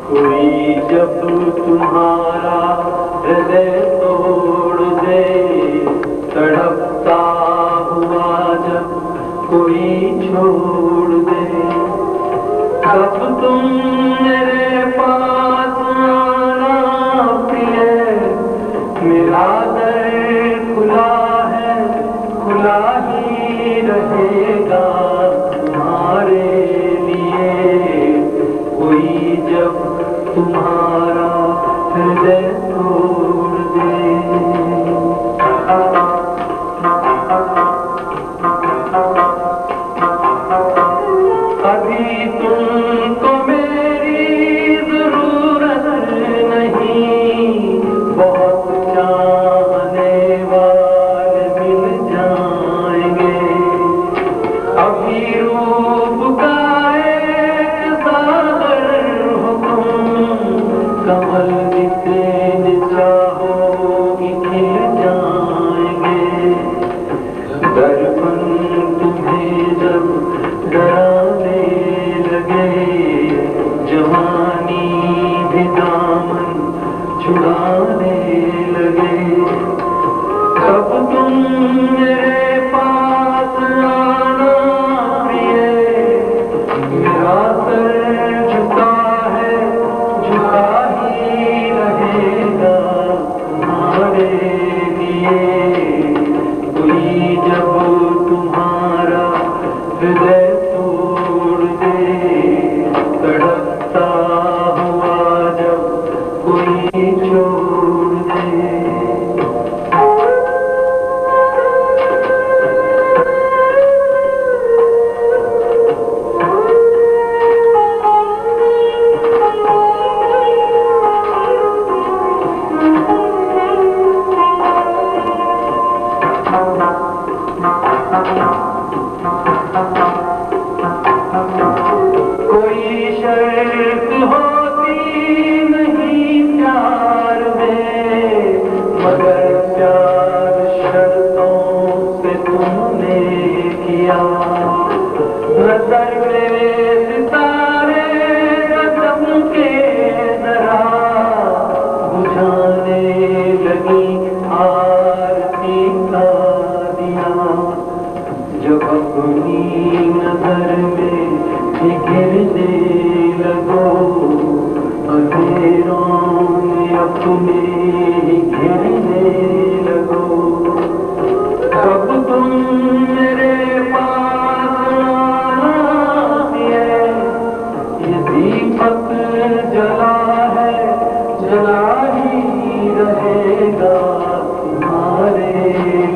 कोई जब तुम्हारा हृदय तोड़ दे, तड़पता हुआ जब कोई छोड़ दे, तब तुम मेरे पास आना प्रिय। मेरा दर खुला है, खुला ही रहेगा तुम्हारे लिए। कोई जब तुम्हारा हृदय तोड़ दे। अभी तुमको मेरी जरूरत नहीं, बहुत चाहने वाले मिल जाएंगे। अभी रूप का एक सागर हो तुम, कमल जितने चाहोगी खिल जाएंगे। दर्पण तुम्हें जब डराने लगे, जवानी भी दामन छुड़ाने लगे, तब तुम मेरे पास आना प्रिय। मेरा सर झुका है, झुका ही रहेगा तुम्हारे लिए। कोई जब तुम्हारा हृदय तोड़ दे, तड़पता हुआ जब कोई छोड़ दे। कोई शर्त होती नहीं प्यार में, मगर प्यार शर्तों से तुमने किया। नजर में सितारे कदम के जरा, बुझाने लगी आरती का दिया। जब अपनी नजर में गिरने लगो, अंधेरों में अपने घिरने लगो, तब तुम मेरे पास आना प्रिय। ये दीपक जला है, जला ही रहेगा तुम्हारे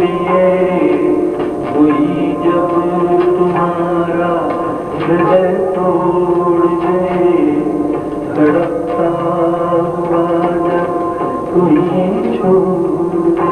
लिए। कोई जब तुम्हारा हृदय तोड़ दे, तड़पता हुआ जब कोई छोड़ दे।